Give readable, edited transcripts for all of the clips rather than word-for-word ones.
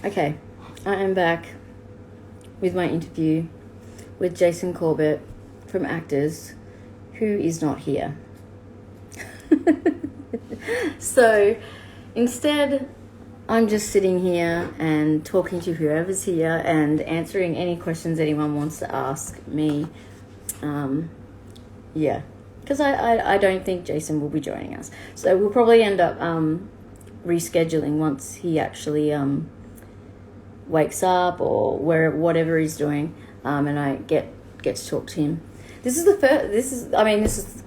Okay, I am back with my interview with Jason Corbett from Actors, who is not here. So instead, I'm just sitting here and talking to whoever's here and answering any questions anyone wants to ask me. Yeah, because I don't think Jason will be joining us. So we'll probably end up rescheduling once he actually wakes up or whatever he's doing, and I get to talk to him. This is the first.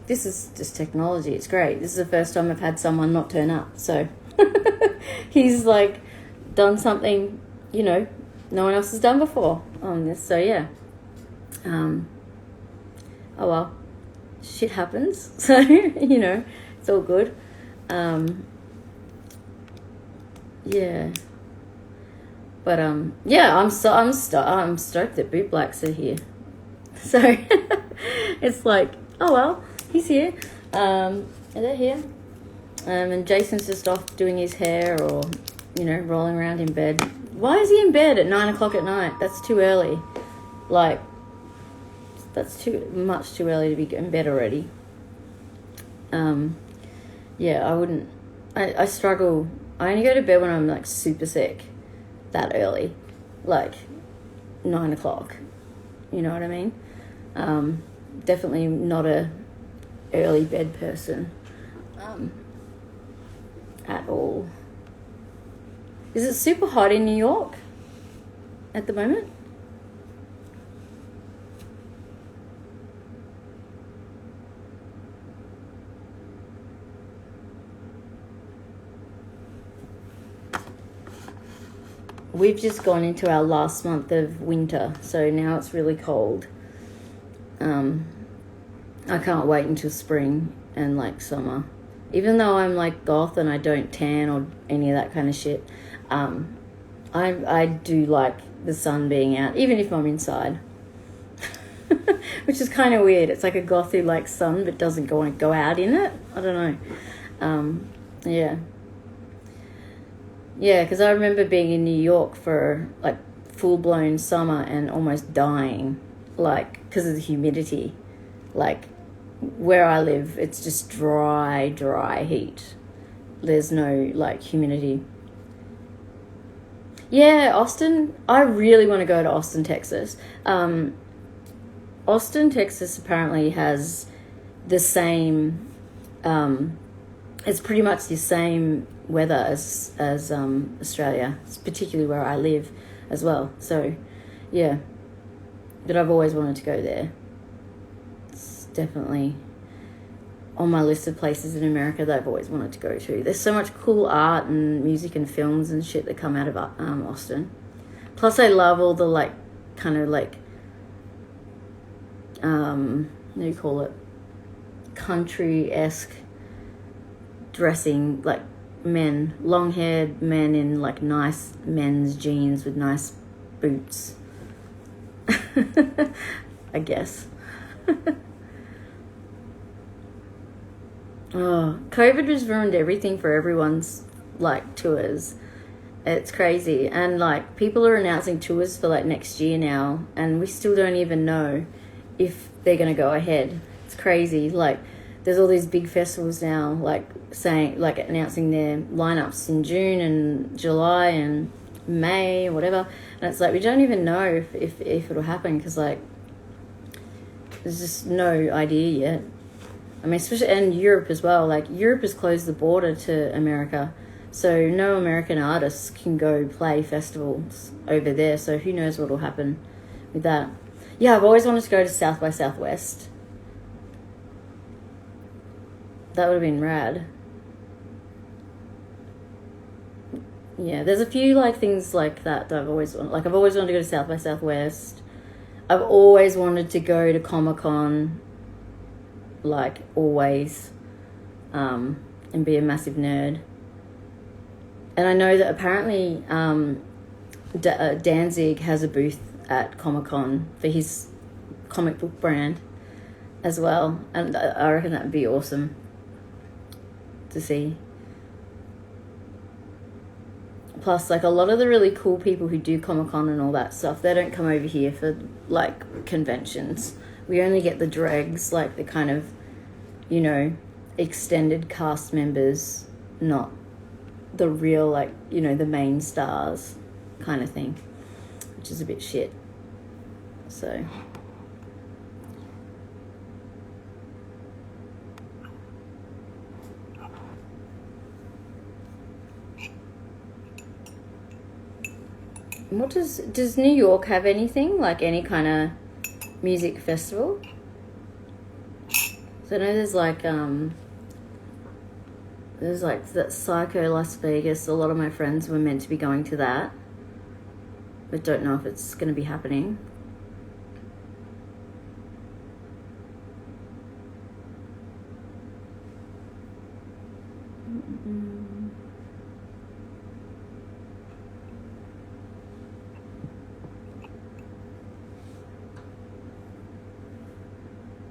This is just technology. It's great. This is the first time I've had someone not turn up. So he's like done something, no one else has done before on this. So yeah. Oh well, shit happens. So it's all good. Yeah. But yeah, I'm stoked that Boot Blacks are here. So it's like, oh well, he's here. They're here. And Jason's just off doing his hair or rolling around in bed. Why is he in bed at 9 o'clock at night? That's too early. Like, that's much too early to be in bed already. Yeah, I wouldn't. I struggle. I only go to bed when I'm like super sick. That early, like 9 o'clock. You know what I mean? Definitely not a early bed person at all. Is it super hot in New York at the moment? We've just gone into our last month of winter, so now it's really cold. I can't wait until spring and like summer. Even though I'm like goth and I don't tan or any of that kind of shit, I do like the sun being out, even if I'm inside. Which is kind of weird. It's like a goth who likes sun but doesn't want to go out in it. I don't know. Yeah. Yeah, because I remember being in New York for like full-blown summer and almost dying, like because of the humidity. Like where I live, it's just dry heat. There's no like humidity. Yeah, Austin. I really want to go to Austin, Texas. Austin, Texas apparently has the same. It's pretty much the same weather as Australia. It's particularly where I live as well. So, yeah. But I've always wanted to go there. It's definitely on my list of places in America that I've always wanted to go to. There's so much cool art and music and films and shit that come out of Austin. Plus, I love all the like kind of like what do you call it? Country-esque dressing, like men, long-haired men in like nice men's jeans with nice boots. I guess. Oh, COVID has ruined everything for everyone's like tours. It's crazy. And like people are announcing tours for like next year now, and we still don't even know if they're going to go ahead. It's crazy. Like there's all these big festivals now, like announcing their lineups in June and July and May or whatever, and it's like we don't even know if it'll happen because like there's just no idea yet. I mean, especially and Europe as well. Like Europe has closed the border to America, so no American artists can go play festivals over there. So who knows what will happen with that? Yeah, I've always wanted to go to South by Southwest. That would have been rad. Yeah, there's a few like things like that I've always wanted. Like I've always wanted to go to South by Southwest. I've always wanted to go to Comic-Con. Like always, and be a massive nerd. And I know that apparently Danzig has a booth at Comic-Con for his comic book brand as well, and I reckon that would be awesome to see. plus, like, a lot of the really cool people who do Comic-Con and all that stuff, they don't come over here for, like, conventions. We only get the dregs, like the kind of, you know, extended cast members, not the real, like, you know, the main stars kind of thing, which is a bit shit. So... What does New York have anything, like any kind of music festival? So I know there's like that Psycho Las Vegas. A lot of my friends were meant to be going to that, but don't know if it's going to be happening.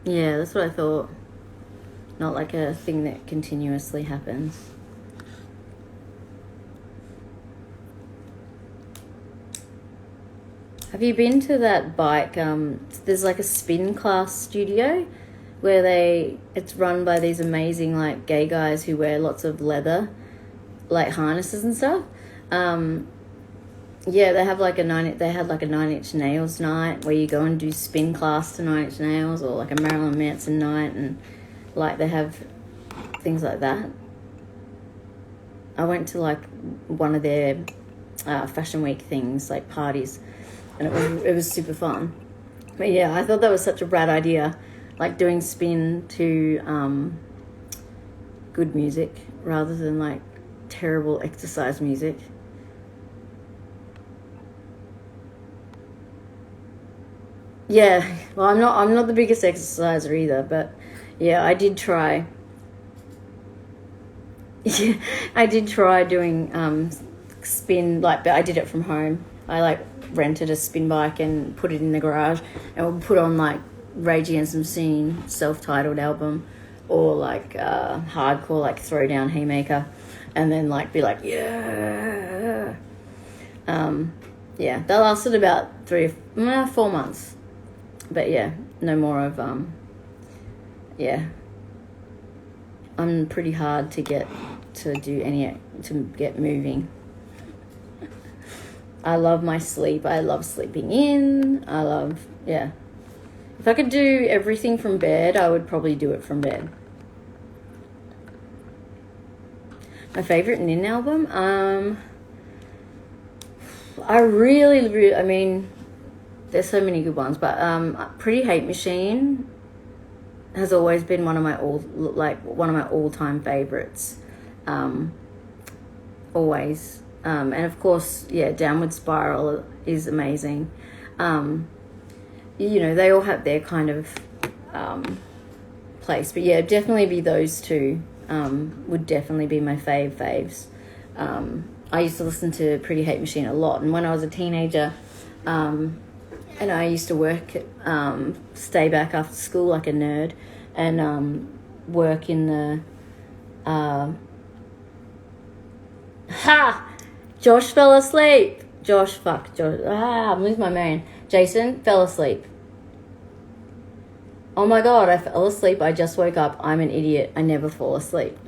Yeah, that's what I thought. Not like a thing that continuously happens. Have you been to that bike? There's like a spin class studio where it's run by these amazing like gay guys who wear lots of leather, like harnesses and stuff. Yeah, they had like a 9-inch nails night where you go and do spin class to 9-inch nails, or like a Marilyn Manson night, and like they have things like that. I went to like one of their Fashion Week things, like parties, and it was super fun. But yeah, I thought that was such a rad idea, like doing spin to good music rather than like terrible exercise music. Yeah, well, I'm not the biggest exerciser either, but yeah, I did try. Yeah, I did try doing spin, like, but I did it from home. I like rented a spin bike and put it in the garage, and would put on like Rage Against the Machine self-titled album, or like hardcore like Throwdown Haymaker, and then like be like yeah. Yeah, that lasted about 4 months. But yeah, no more of, yeah. I'm pretty hard to get moving. I love my sleep. I love sleeping in. Yeah. If I could do everything from bed, I would probably do it from bed. My favorite Nin album? I mean... There's so many good ones, but Pretty Hate Machine has always been one of my all-time favorites. Always. And of course, yeah, Downward Spiral is amazing. You know, they all have their kind of place, but yeah, definitely be those two. Would definitely be my faves. I used to listen to Pretty Hate Machine a lot, and when I was a teenager, and I used to work, stay back after school like a nerd, and work in the... Josh fell asleep. Josh. I'm losing my mind. Jason fell asleep. Oh my God, I fell asleep. I just woke up. I'm an idiot. I never fall asleep.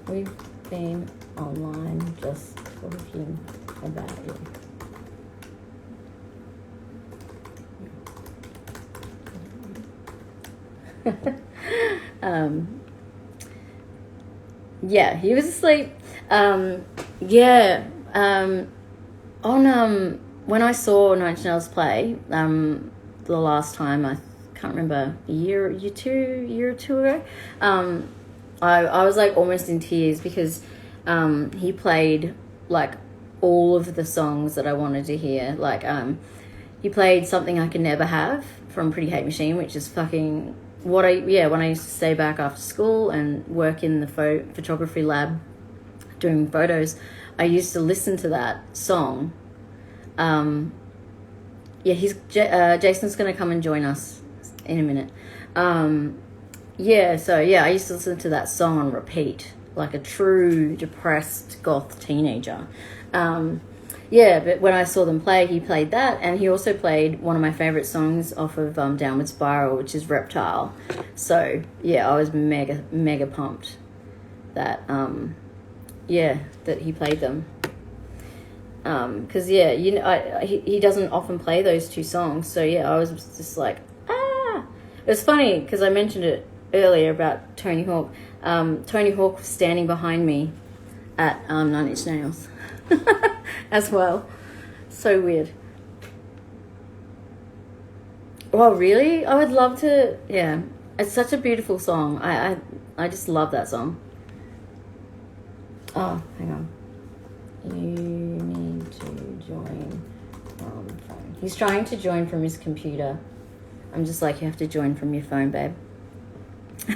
We've been online just talking about you. Yeah, he was asleep. Yeah. When I saw Nine Inch Nails play, the last time, I can't remember, a year or two ago, I was like almost in tears because he played like all of the songs that I wanted to hear. Like he played Something I Can Never Have from Pretty Hate Machine, which is fucking when I used to stay back after school and work in the photography lab doing photos, I used to listen to that song. Jason's going to come and join us in a minute. Yeah, so yeah, I used to listen to that song on repeat, like a true depressed goth teenager. Um, yeah, but when I saw them play, he played that, and he also played one of my favorite songs off of Downward Spiral, which is Reptile. So yeah, I was mega pumped that yeah, that he played them. Because yeah, you know, he doesn't often play those two songs, so yeah, I was just like, ah. It was funny because I mentioned it earlier about Tony Hawk. Tony Hawk was standing behind me at Nine Inch Nails as well. So weird. Oh really? I would love to. Yeah, it's such a beautiful song. I just love that song. Oh, hang on. You need to join from phone. He's trying to join from his computer. I'm just like, you have to join from your phone, babe. I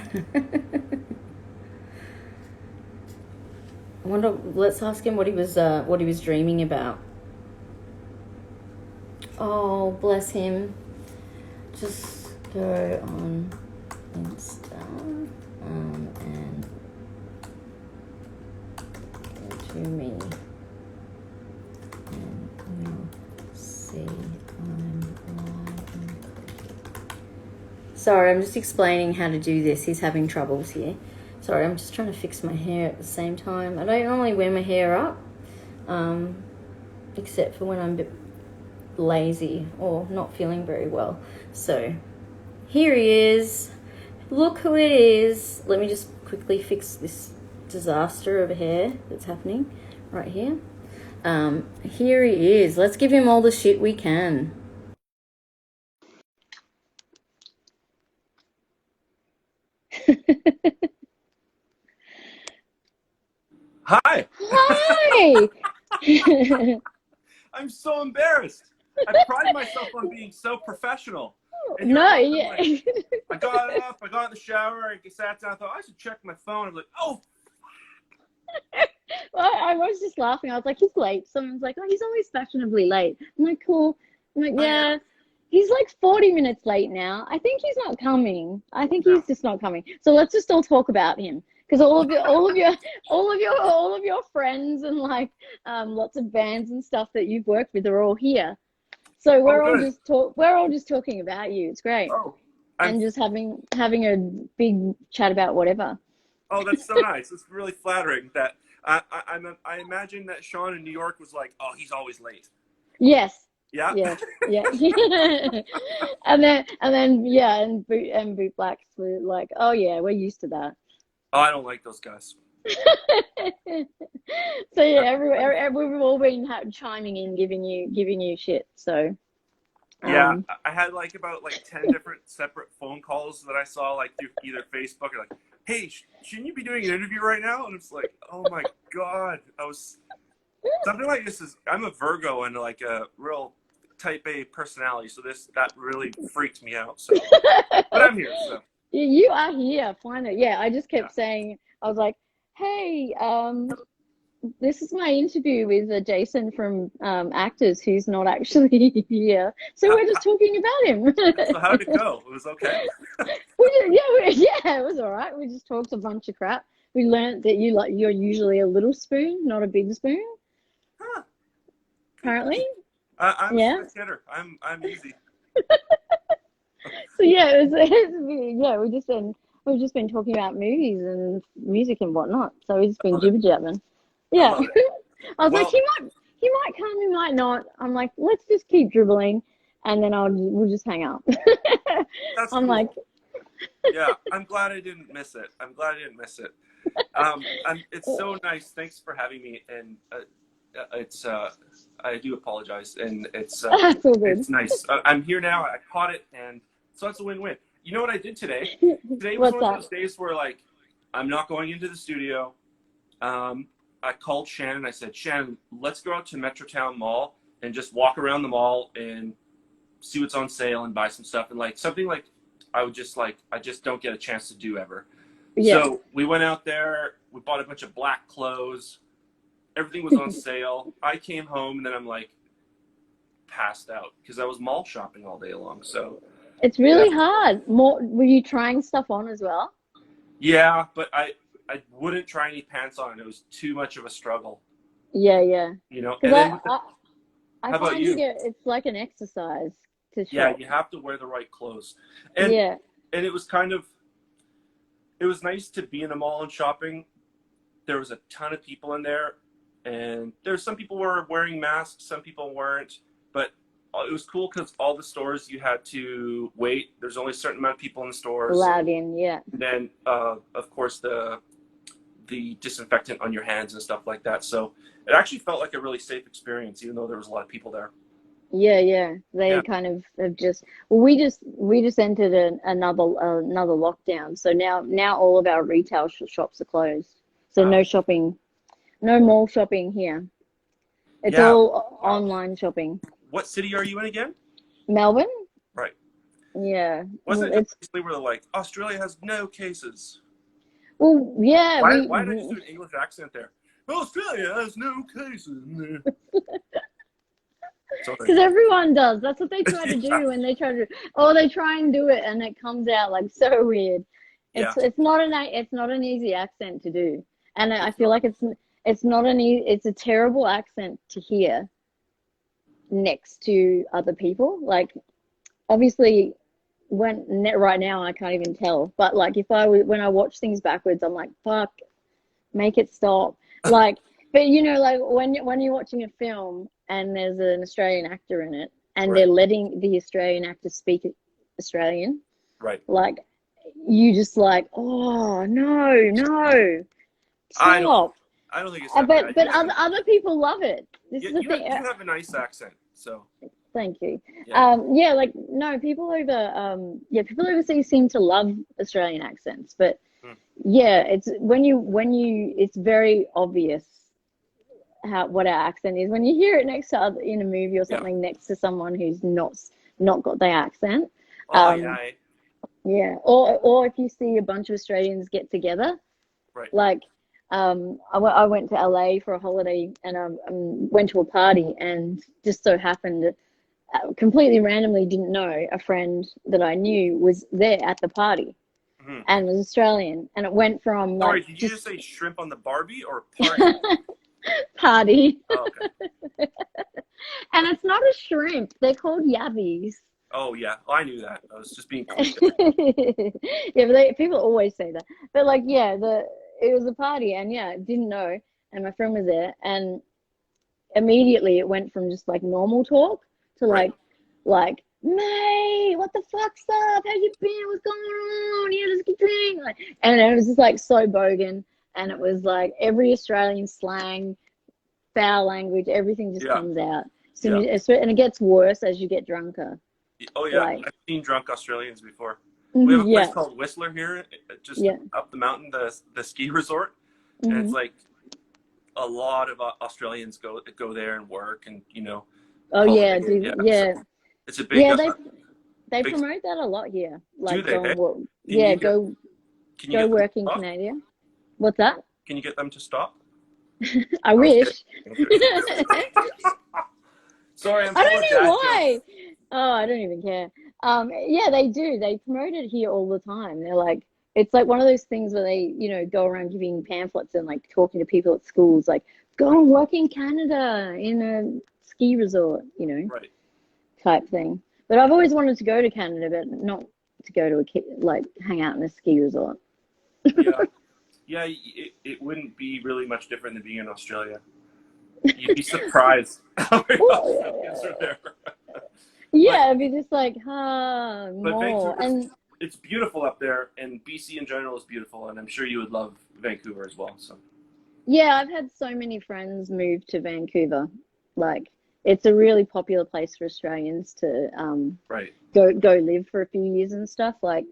wonder. Let's ask him what he was dreaming about. Oh, bless him. Just go on Insta and go to me. And we'll see I'm live and clicking. Sorry, I'm just explaining how to do this. He's having troubles here. Sorry, I'm just trying to fix my hair at the same time. I don't normally wear my hair up, except for when I'm a bit lazy or not feeling very well. So here he is. Look who it is. Let me just quickly fix this disaster of hair that's happening right here. Here he is. Let's give him all the shit we can. Hi. Hi. I'm so embarrassed. I pride myself on being so professional. And here No, I am, yeah. like, I got up, I got in the shower, I sat down, I thought I should check my phone. I'm like, oh, Well, I was just laughing. I was like, he's late. Someone's like, oh, he's always fashionably late. I'm like, cool. I'm like, I am. yeah. He's like 40 minutes late now. I think he's not coming. I think No. he's just not coming. So let's just all talk about him. Because all of your friends and like lots of bands and stuff that you've worked with are all here. So Oh, good. we're all just talking about you. It's great. Oh, I'm. And just having a big chat about whatever. Oh, that's so nice. It's really flattering that I imagine that Sean in New York was like, oh, he's always late. Yes. Yeah. Yes. Yeah. And then yeah, and boot blacks were like, oh yeah, we're used to that. Oh, I don't like those guys. So yeah, we've all been chiming in, giving you shit. So Yeah, um, I had like about like 10 different separate phone calls that I saw like through either Facebook or like, hey, shouldn't you be doing an interview right now? And it's like, oh my God. Something like this is, I'm a Virgo and like a real type A personality. So that really freaked me out. So, but I'm here. So, you are here, finally. Yeah, I just yeah. kept saying, I was like, hey, this is my interview with Jason from Actors, who's not actually here. So we're just talking about him. So how did it go? It was okay. Yeah, it was all right. We just talked a bunch of crap. We learned that you're usually a little spoon, not a big spoon, Huh. apparently. I'm a Yeah. switch hitter. I'm easy. So yeah, yeah. We've just been talking about movies and music and whatnot. So we've just I been love it. jibber jabbing. I Yeah. love it. I was like, Well, he might come, he might not. I'm like, let's just keep dribbling, and then we'll just hang up. that's I'm like, cool. Yeah, I'm glad I didn't miss it. I'm glad I didn't miss it. It's so nice. Thanks for having me. And it's I do apologize, and that's all good. it's nice. I'm here now. I caught it, and so it's a win-win. You know what I did today? Today was What's one of that? those days where like I'm not going into the studio. I called Shannon. I said, Shannon, let's go out to Metrotown Mall and just walk around the mall and see what's on sale and buy some stuff and like something like I just don't get a chance to do ever. Yeah. So we went out there. We bought a bunch of black clothes. Everything was on sale. I came home and then I'm like passed out because I was mall shopping all day long. So It's really hard. Were you trying stuff on as well? Yeah, but I wouldn't try any pants on. It was too much of a struggle. Yeah, yeah. You know. And Because then, I how about find you? it's like an exercise to Yeah, shop. you have to wear the right clothes, Yeah. and it was it was nice to be in a mall and shopping. There was a ton of people in there, and there's some people were wearing masks, some people weren't, but it was cool because all the stores you had to wait. There's only a certain amount of people in the stores. Allowed in, yeah. And then, of course, the disinfectant on your hands and stuff like that. So it actually felt like a really safe experience, even though there was a lot of people there. Yeah, yeah. They Yeah. kind of have just well, we just entered another lockdown. So now all of our retail shops are closed. So Wow. no shopping, no mall shopping here. It's Yeah. all Wow. online shopping. What city are you in again? Melbourne? Right. Yeah. Wasn't it It's just basically where they're like, Australia has no cases? well, yeah, Why did I just do an English accent there? Australia has no cases. Sorry. because everyone does. That's what they try to Yeah. do when they try and do it and it comes out like so weird. Yeah. It's not an easy accent to do. And I It's feel not. like it's not it's a terrible accent to hear next to other people. Like obviously right now I can't even tell, but like when I watch things backwards, I'm like, fuck, make it stop. Like, but you know, like when you're watching a film and there's an Australian actor in it and Right. they're letting the Australian actor speak Australian, Right. like you just like, oh no, I don't stop. think it's that But bad. other people love it. This is the thing. You have a nice accent, so Thank you. yeah. Yeah, like no, people overseas seem to love Australian accents, but Hmm. yeah, it's it's very obvious what our accent is when you hear it in a movie or Yeah. something next to someone who's not got the accent. Oh yeah. Yeah, or if you see a bunch of Australians get together, Right. like I went to LA for a holiday and went to a party and just so happened completely randomly didn't know a friend that I knew was there at the party Mm-hmm. and was Australian and it went from Sorry, like did you just say shrimp on the Barbie or party? party Oh, okay. and it's not a shrimp, they're called yabbies. Oh yeah. Oh, I knew that. I was just being cool. Yeah, but people always say that. But like, yeah, it was a party, and yeah, didn't know, and my friend was there, and immediately it went from just like normal talk to Right. like, mate, what the fuck's up? How you been? What's going on? Yeah, just keep doing like, and it was just like so bogan, and it was like every Australian slang, foul language, everything just Yeah. comes out. Yeah. And it gets worse as you get drunker. Oh yeah. Like, I've seen drunk Australians before. We have a place yeah, called Whistler here, just yeah. up the mountain, the ski resort, and it's like a lot of Australians go there and work, and Oh yeah, holiday. yeah. So it's a big. Yeah, they big- promote that a lot here. Like Do they, go hey? and work. Can Yeah, you get- go Can you get them work to in stop? Canada. What's that? Can you get them to stop? I was wish. Sorry, I'm I full don't of know dad why. jokes. Oh, I don't even care. Yeah, they do. They promote it here all the time. They're like, it's like one of those things where they, go around giving pamphlets and like talking to people at schools, like, go and work in Canada in a ski resort, Right. type thing. But I've always wanted to go to Canada, but not to go to like hang out in a ski resort. Yeah. Yeah. It wouldn't be really much different than being in Australia. You'd be surprised how many Australians are there. Yeah, it'd be just like, But more. And it's beautiful up there, and BC in general is beautiful, and I'm sure you would love Vancouver as well. So yeah, I've had so many friends move to Vancouver. Like, it's a really popular place for Australians to right. go live for a few years and stuff. Like,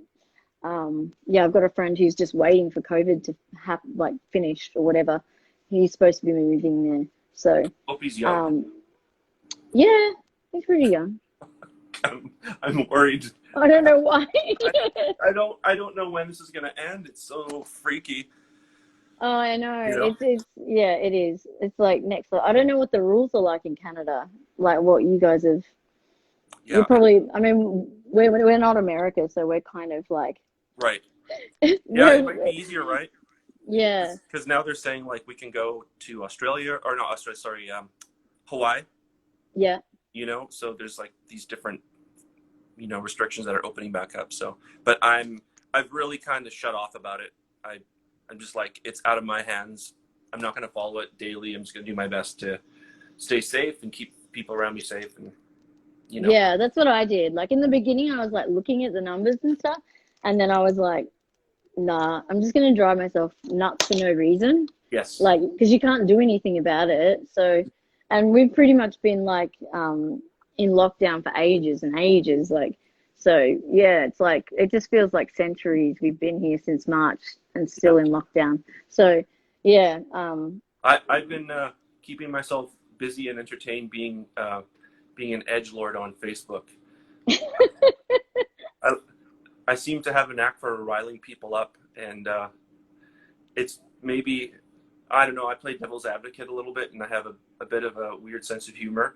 yeah, I've got a friend who's just waiting for COVID to like finished or whatever. He's supposed to be moving there. So, Hope he's young. yeah, he's pretty young. I'm worried. I don't know why. I don't know when this is gonna end. It's so freaky. Oh, I know. You know? It's yeah, it is. It's like next level. I don't know what the rules are like in Canada. Like what you guys have. Yeah. You probably. I mean, we're not America, so we're kind of like Right. Yeah, it might be easier, right? yeah, Because now they're saying like we can go to Australia or not Australia, sorry, Hawaii. yeah. You know, so there's like these different, you know, restrictions that are opening back up. So, but I've really kind of shut off about it. I'm just like, it's out of my hands. I'm not going to follow it daily. I'm just going to do my best to stay safe and keep people around me safe. And, you know, Yeah, that's what I did. Like in the beginning, I was like looking at the numbers and stuff, and then I was like, nah, I'm just gonna drive myself nuts for no reason. yes. Like, because you can't do anything about it. So, and we've pretty much been like in lockdown for ages and ages. Like, so yeah, it's like it just feels like centuries. We've been here since March and Yeah. still in lockdown. So yeah, I've been keeping myself busy and entertained being an edgelord on Facebook. I seem to have a knack for riling people up, and it's maybe, I don't know, I play devil's advocate a little bit, and I have a bit of a weird sense of humor.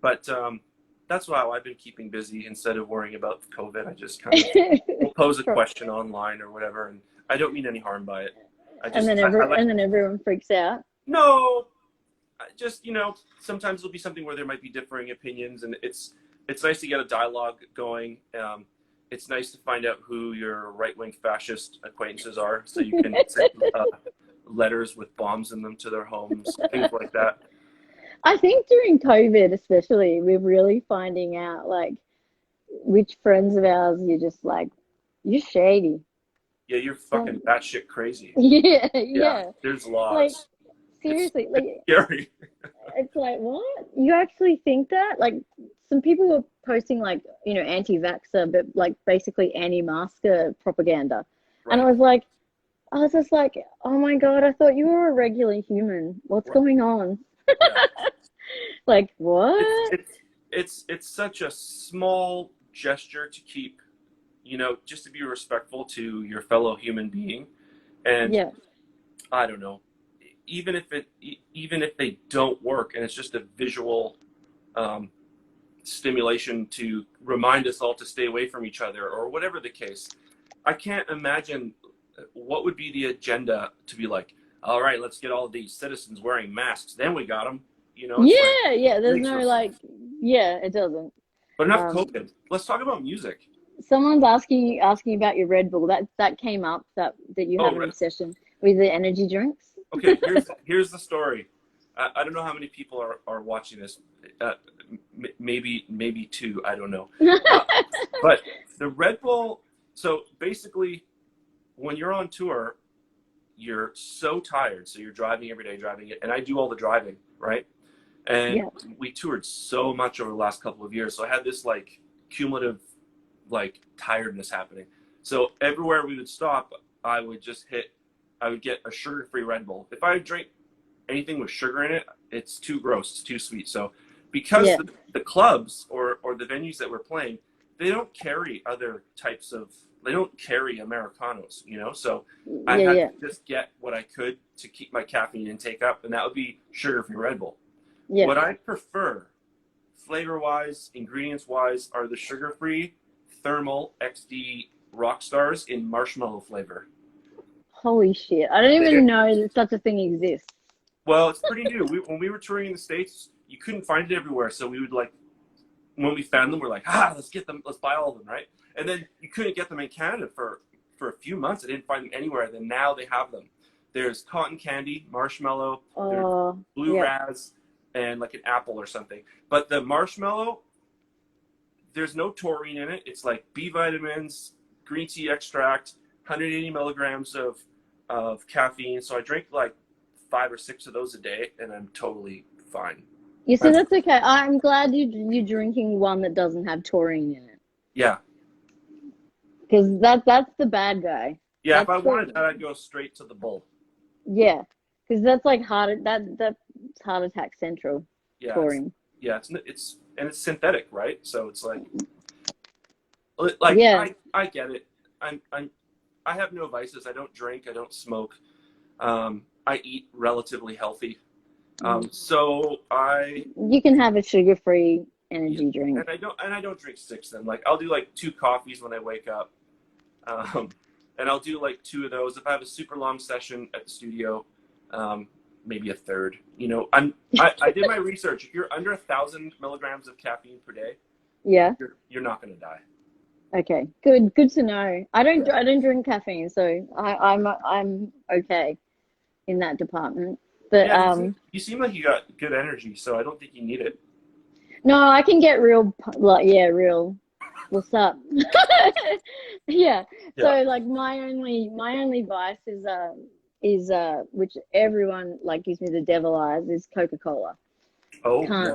But that's how I've been keeping busy instead of worrying about COVID. I just kind of will pose a question online or whatever, and I don't mean any harm by it. and then everyone freaks out. No, just, you know, sometimes there'll be something where there might be differing opinions, and it's nice to get a dialogue going. It's nice to find out who your right-wing fascist acquaintances are, so you can send letters with bombs in them to their homes, things like that. I think during COVID, especially, we're really finding out like which friends of ours you're just like, you're shady. Yeah, you're fucking batshit crazy. Yeah, Yeah, yeah. there's Like laws. seriously, It's like scary. it's like what? You actually think that? Like some people were posting like, you know, anti-vaxxer, but like basically anti-masker propaganda. And Right. I was just like, oh my God, I thought you were a regular human. What's Right. going on? Yeah. Like what? It's such a small gesture to keep, you know, just to be respectful to your fellow human being. And Yeah, I don't know, even if they don't work and it's just a visual um, stimulation to remind us all to stay away from each other or whatever the case. I can't imagine what would be the agenda to be like, all right, let's get all of these citizens wearing masks. Then we got them. You know, it's like, yeah. There's makes no no like, sense. yeah, it doesn't. But enough Um, COVID. Let's talk about music. Someone's asking about your Red Bull. That came up that you have Oh, an right. obsession with the energy drinks. Okay. Here's the story. I don't know how many people are watching this. Maybe two. I don't know. But the Red Bull. So basically, when you're on tour, you're so tired. So you're driving every day, driving it, and I do all the driving, right? And Yeah. we toured so much over the last couple of years. So I had this like cumulative like tiredness happening. So everywhere we would stop, I would get a sugar-free Red Bull. If I drink anything with sugar in it, it's too gross, it's too sweet. So because Yeah. the clubs or the venues that we're playing, they don't carry Americanos, you know? So I Yeah, had yeah. to just get what I could to keep my caffeine intake up, and that would be sugar-free Red Bull. Yeah. What I prefer, flavor-wise, ingredients-wise, are the sugar-free Thermal XD Rockstars in marshmallow flavor. Holy shit. I don't even know that such a thing exists. Well, it's pretty new. When we were touring in the States, you couldn't find it everywhere. So we would like, when we found them, we're like, let's get them, let's buy all of them, right? And then you couldn't get them in Canada for a few months. I didn't find them anywhere. Then now they have them. There's cotton candy, marshmallow, there's blue Yeah. raz, and like an apple or something. But the marshmallow, there's no taurine in it. It's like B vitamins, green tea extract, 180 milligrams of caffeine. So I drink like 5 or 6 of those a day, and I'm totally fine. You see, that's okay. I'm glad you're drinking one that doesn't have taurine in it. Yeah. Because that's the bad guy. Yeah, That's if I wanted that, I'd go straight to the bull. Yeah. Because that's like that's heart attack central. Yeah. Taurine. It's synthetic, right? So it's like Yeah. I get it. I have no vices. I don't drink. I don't smoke. I eat relatively healthy. So You can have a sugar-free energy drink. And I don't drink 6 then. Like I'll do like 2 coffees when I wake up. And I'll do like 2 of those. If I have a super long session at the studio, maybe a third. You know, I did my research. If you're under 1,000 milligrams of caffeine per day, Yeah. you're not going to die. Okay. Good to know. I don't drink caffeine, so I'm okay in that department. But Yeah, you seem like you got good energy, so I don't think you need it. no, I can get real, like, yeah, real. What's up? Yeah. Yeah. So like my only vice is which everyone like gives me the devil eyes is Coca-Cola. Oh, yeah.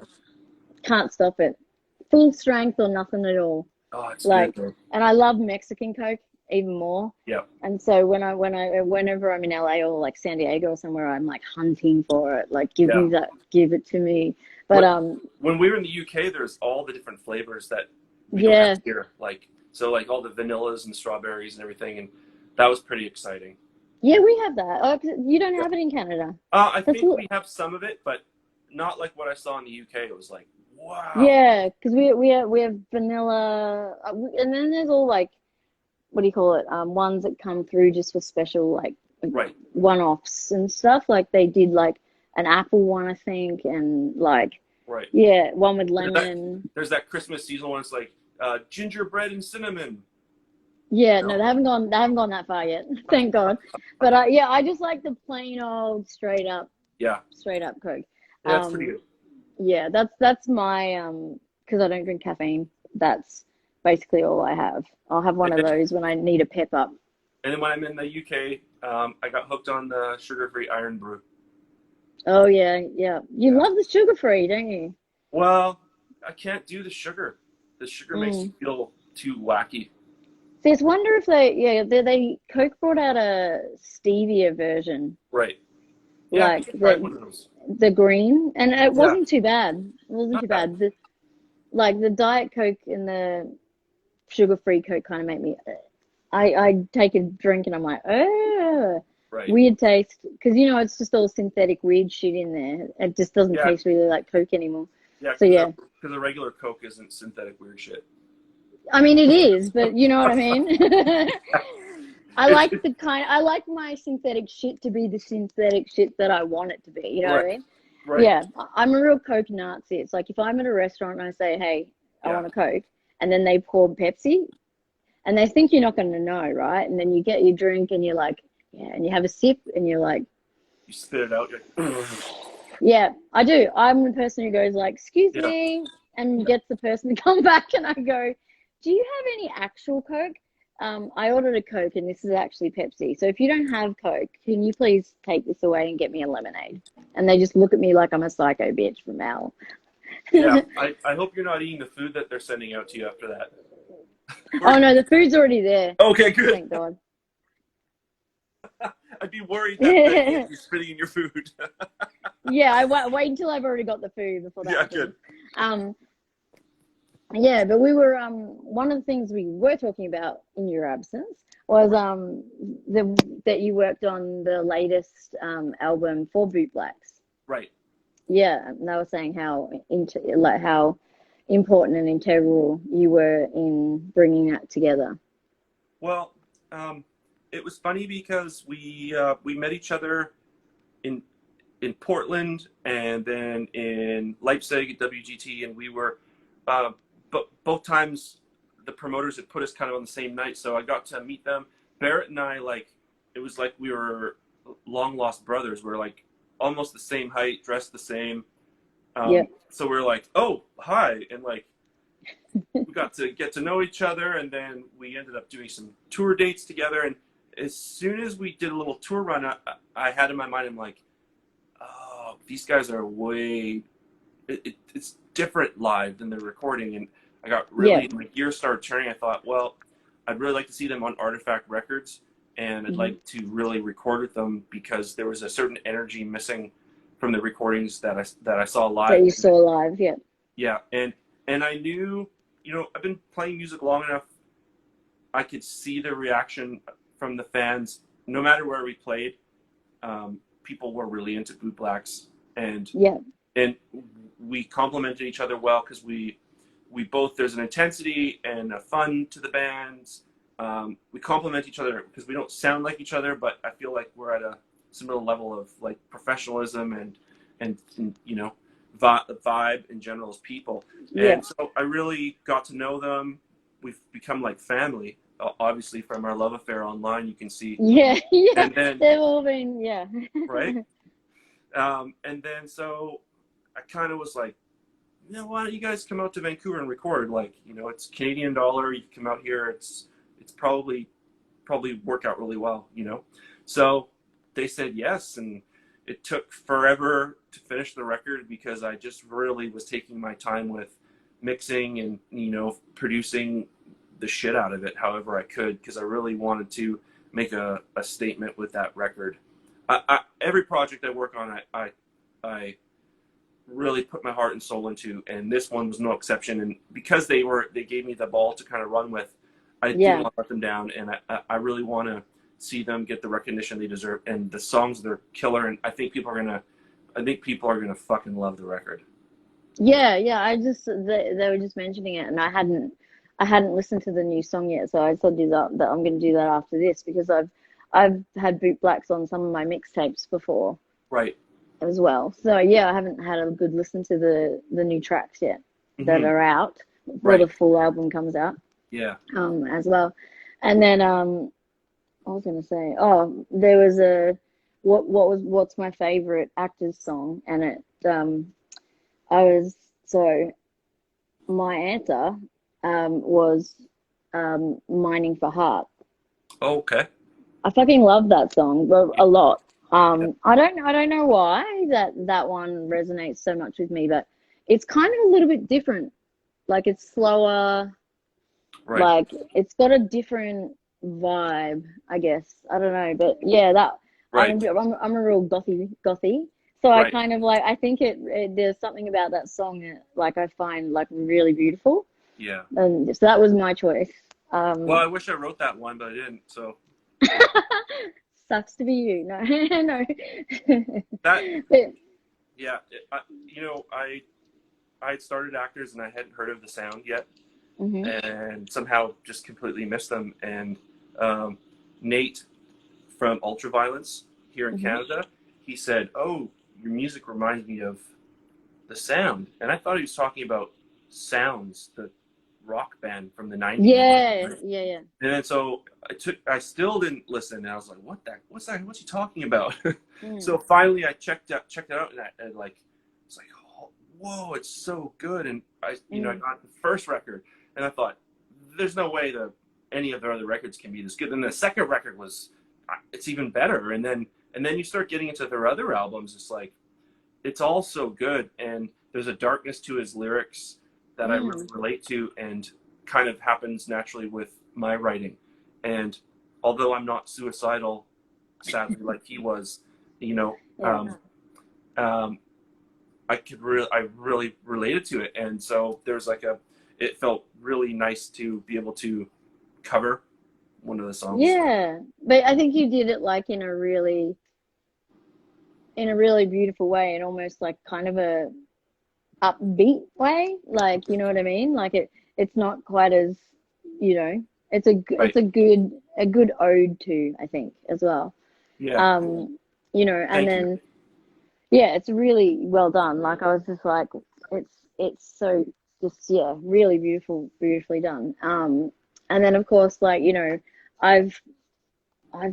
Can't stop it. Full strength or nothing at all. Oh, it's Like, good though. and I love Mexican Coke even more. Yeah. And so whenever I'm in LA or like San Diego or somewhere, I'm like hunting for it. Like, give it to me. But when we were in the UK, there's all the different flavors that we don't yeah, have here. Like all the vanillas and strawberries and everything, and that was pretty exciting. yeah, we have that. Oh, you don't have it in Canada. I think we have some of it, but not like what I saw in the UK. It was like, wow. Yeah, because we have vanilla, and then there's all like, what do you call it? Ones that come through just for special like Right. one-offs and stuff. Like they did like an apple one, I think, and like Right. yeah, one with lemon. There's that Christmas seasonal one. It's like gingerbread and cinnamon. Yeah, no, they haven't gone that far yet, thank God. But yeah, I just like the plain old straight up Coke. Yeah, that's pretty good. Yeah, that's my because I don't drink caffeine. That's basically all I have. I'll have one of those when I need a pep up. And then when I'm in the UK, I got hooked on the sugar-free Iron Brew. Oh yeah. You love the sugar free, don't you? Well, I can't do the sugar. The sugar makes me feel too wacky. See, I wonder if they Coke brought out a stevia version. Right. Yeah, Like one of those. the green, and it wasn't too bad. It wasn't too bad. The Diet Coke and the sugar-free Coke kind of make me. I take a drink and I'm like, oh, right. Weird taste, because it's just all synthetic weird shit in there. It just doesn't taste really like Coke anymore. Yeah. So because the regular Coke isn't synthetic weird shit. I mean, it is, but you know what I mean. I like my synthetic shit to be the synthetic shit that I want it to be. You know what I mean? Right. Yeah, I'm a real Coke Nazi. It's like if I'm at a restaurant and I say, hey, I want a Coke, and then they pour Pepsi, and they think you're not going to know, right? And then you get your drink and you're like, yeah, and you have a sip and you're like. You spit it out. Yeah, I do. I'm the person who goes like, excuse me, and gets the person to come back, and I go, do you have any actual Coke? I ordered a Coke and this is actually Pepsi. So if you don't have Coke, can you please take this away and get me a lemonade? And they just look at me like I'm a psycho bitch from Al. Yeah, I hope you're not eating the food that they're sending out to you after that. Oh no, the food's already there. Okay, good. Thank God. I'd be worried that you're spitting in your food. Yeah, I wait until I've already got the food before that. Yeah, happens. good. Yeah, but we were one of the things we were talking about in your absence was that you worked on the latest album for Bootblacks. Right. Yeah, and they were saying how important and integral you were in bringing that together. Well, it was funny because we met each other in Portland and then in Leipzig at WGT, and we were. But both times the promoters had put us kind of on the same night, so I got to meet them. Barrett and I, it was like we were long lost brothers. We're like almost the same height, dressed the same. So we're like, oh, hi. And like, we got to get to know each other, and then we ended up doing some tour dates together. And as soon as we did a little tour run, I had in my mind, I'm like, oh, these guys are it's different live than the recording. And I got really, my gears started turning. I thought, well, I'd really like to see them on Artifact Records, and I'd like to really record with them because there was a certain energy missing from the recordings that I saw live. That you saw live, yeah. Yeah, and I knew, I've been playing music long enough. I could see the reaction from the fans, no matter where we played. People were really into Bootblacks, and we complemented each other well because we there's an intensity and a fun to the bands. We complement each other because we don't sound like each other, but I feel like we're at a similar level of like professionalism and you know, vibe in general as people. Yeah. And so I really got to know them. We've become like family. Obviously, from our love affair online, you can see. Yeah, yeah. And then, they've all been, yeah. right? And then so I kind of was like, you know, why don't you guys come out to Vancouver and record? Like, you know, it's Canadian dollar. You come out here. It's probably work out really well, you know? So they said yes. And it took forever to finish the record because I just really was taking my time with mixing and, you know, producing the shit out of it however I could, because I really wanted to make a statement with that record. Every project I work on, I really put my heart and soul into, and this one was no exception. And because they gave me the ball to kind of run with, I didn't want to let them down, and I really want to see them get the recognition they deserve. And the songs, they're killer, and I think people are gonna fucking love the record. Yeah, yeah. They were just mentioning it, and I hadn't listened to the new song yet, so I told you that I'm going to do that after this, because I've had boot blacks on some of my mixtapes before, right, as well. So yeah, I haven't had a good listen to the new tracks yet that are out before the full album comes out. Yeah. As well, and then I was going to say, oh, there was what's my favorite actor's song, and it my answer was Mining for Heart. Oh, okay. I fucking love that song a lot. I don't know why that one resonates so much with me, but it's kind of a little bit different. Like, it's slower. Right. Like, it's got a different vibe, I guess. I don't know, but yeah, that Right. I'm a real gothy. So I kind of like, I think there's something about that song that like I find like really beautiful. Yeah. And so that was my choice. Well, I wish I wrote that one, but I didn't. So sucks to be you. No, no. That But, yeah, you know, I had started Actors and I hadn't heard of the sound yet, and somehow just completely missed them. And Nate from Ultraviolence here in Canada, he said, "Oh, your music reminds me of the sound," and I thought he was talking about Sounds, the rock band from the 90s. Yeah. And then so I still didn't listen, and I was like, what's he talking about? So finally I checked it out, and I like, it's like, oh, whoa, it's so good. And I got the first record, and I thought, there's no way that any of their other records can be this good. And the second record it's even better. And then you start getting into their other albums. It's like, it's all so good. And there's a darkness to his lyrics that I really relate to, and kind of happens naturally with my writing. And although I'm not suicidal, sadly, like he was, you know, I really related to it. And so there's like it felt really nice to be able to cover one of the songs. Yeah, but I think you did it like in a really beautiful way, and almost like kind of a upbeat way, like, you know what I mean? Like it's not quite as, you know, it's a good ode to, I think, as well. Yeah. You know, and then yeah, it's really well done. Like, I was just like, it's so just, yeah, really beautifully done. And then of course, like, you know, I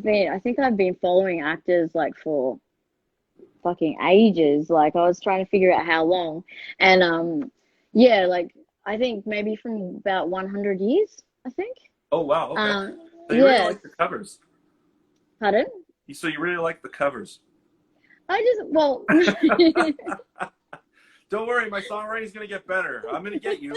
think I've been following Actors like for fucking ages. Like, I was trying to figure out how long, and yeah, like I think maybe from about 100 years, I think. Oh wow, okay. So you really like the covers. Pardon? So you really like the covers. Well Don't worry, my songwriting's gonna get better. I'm gonna get you.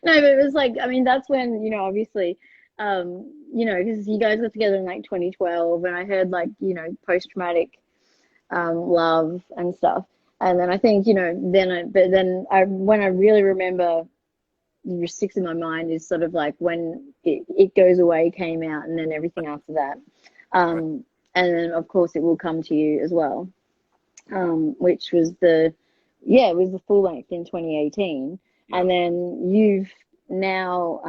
No, but it was like, I mean, that's when, you know, obviously, you know, because you guys got together in like 2012, and I heard like, you know, post-traumatic love and stuff. And then I think, you know, when I really remember sticks in my mind is sort of like when it Goes Away came out, and then everything after that. And then of course It Will Come to You as well, which was it was the full length in 2018. Yeah. And then you've now,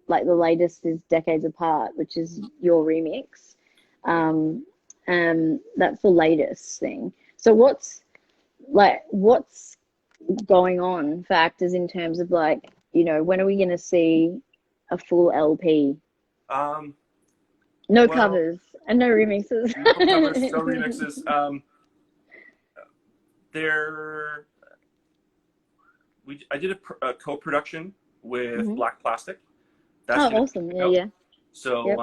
like the latest is Decades Apart, which is your remix. Um, and that's the latest thing. So what's going on for actors in terms of like, when are we going to see a full LP? Um, No well, covers and no remixes. no covers, no remixes. There, I did a co-production with Hmm. Black Plastic. That's Oh, going to be awesome. coming Yeah, out. yeah. So Yep.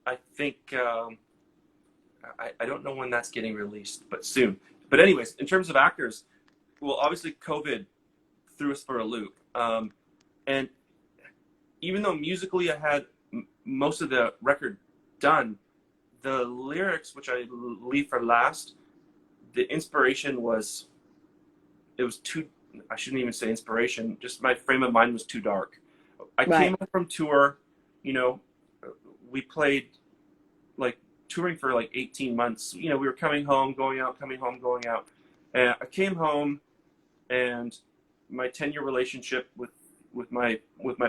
I think I don't know when that's getting released, but soon. But anyways, in terms of actors, well, obviously COVID threw us for a loop. And even though musically I had most of the record done, the lyrics, which I leave for last, the inspiration was, it was too, I shouldn't even say inspiration, just my frame of mind was too dark. I Right. came home from tour, you know, we played like touring for like 18 months. You know, we were coming home, going out, coming home, going out. And I came home and my 10-year relationship with my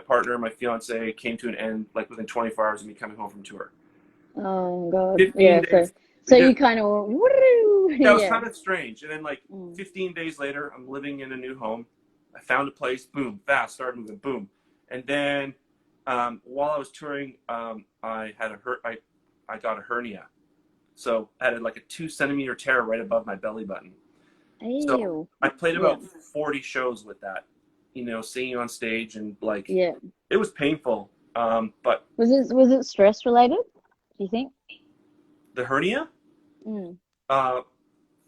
partner, my fiance, came to an end like within 24 hours of me coming home from tour. Oh God. 15 Yeah. So days. so you kind of woo. That was Yeah. kind of strange. And then like Mm. 15 days later, I'm living in a new home. I found a place, boom, fast, started moving, boom. And then while I was touring, I had I got a hernia. So I had like a 2 centimeter tear right above my belly button. So Ew. I played Yeah. about 40 shows with that, singing on stage, and like Yeah. it was painful. But Was it stress related? Do you think? the hernia, Mm. uh,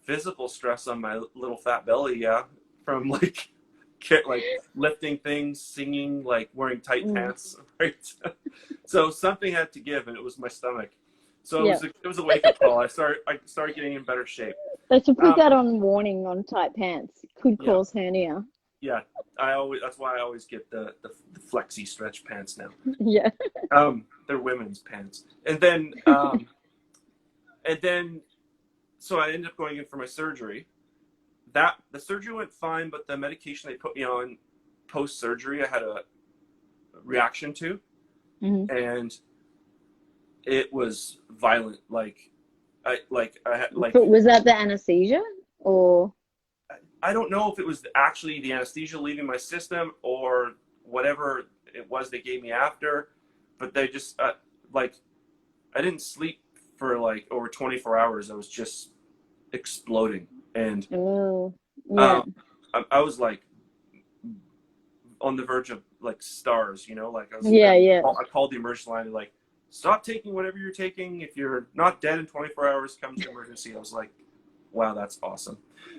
physical stress on my little fat belly, yeah, from like like lifting things, singing, like wearing tight Mm. pants, right? So something had to give, and it was my stomach. So Yeah. it was a wake up call. I started getting in better shape. They should put Um, that on warning on tight pants. Could yeah, cause hernia. yeah. That's why I always get the flexi stretch pants now. Yeah. They're women's pants. And then so I ended up going in for my surgery. The surgery went fine, but the medication they put me on post surgery, I had a reaction to, Hmm. and it was violent. I had But was that the anesthesia or? I don't know if it was actually the anesthesia leaving my system or whatever it was they gave me after, but they just like I didn't sleep for like over 24 hours. I was just exploding, and Oh, yeah. um, I was like on the verge of like stars, like Yeah, yeah. I called the emergency line and like, stop taking whatever you're taking. If you're not dead in 24 hours, come to emergency. I was like, wow, that's awesome.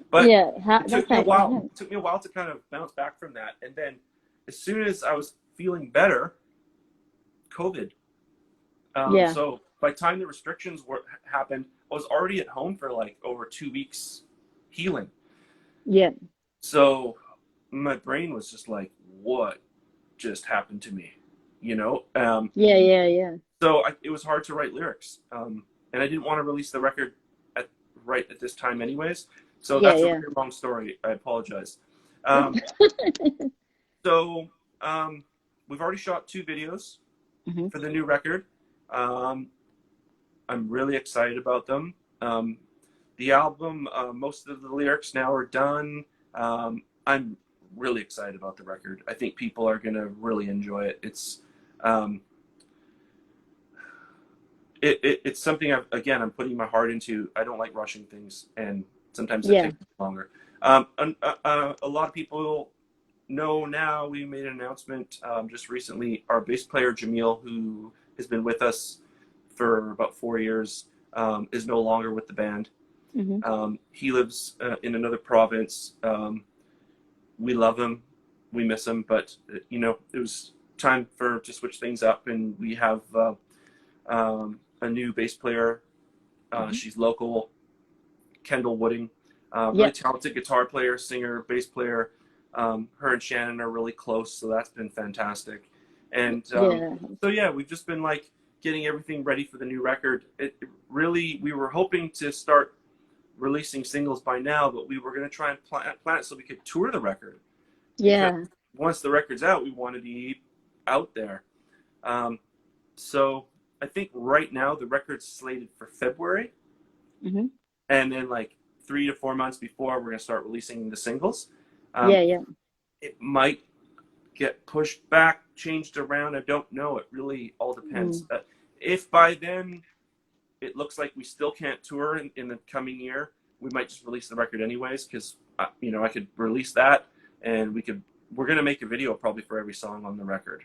But Yeah. it That's took me a how while. intense. It took me a while to kind of bounce back from that. And then as soon as I was feeling better, COVID. Yeah. So by the time the restrictions happened, I was already at home for like over 2 weeks healing. Yeah. So my brain was just like, what just happened to me? Yeah, yeah, yeah. So it was hard to write lyrics. And I didn't want to release the record right at this time anyways. So Yeah, that's a yeah. very long story. I apologize. Um, so we've already shot 2 videos Hmm. for the new record. Um, I'm really excited about them. The album, most of the lyrics now are done. I'm really excited about the record. I think people are going to really enjoy it. Um, it's something I'm putting my heart into. I don't like rushing things, and sometimes it Yeah. takes longer. A lot of people know now. We made an announcement just recently. Our bass player Jamil, who has been with us for about 4 years, is no longer with the band. Hmm. He lives in another province. We love him, we miss him, but it was time to switch things up, and we have a new bass player. Hmm. She's local, Kendall Wooding, really Yep. talented guitar player, singer, bass player. Her and Shannon are really close, so that's been fantastic. And Yeah. so yeah, we've just been like getting everything ready for the new record. It really, we were hoping to start releasing singles by now, but we were going to try and plan it so we could tour the record, because Yeah. once the record's out, we want to be out there. So I think right now the record's slated for February, Mm-hmm. and then like 3 to 4 months before we're gonna start releasing the singles. Yeah. It might get pushed back, changed around. I don't know. It really all depends. If by then it looks like we still can't tour in the coming year, we might just release the record anyways, because I could release that, and we're gonna make a video probably for every song on the record.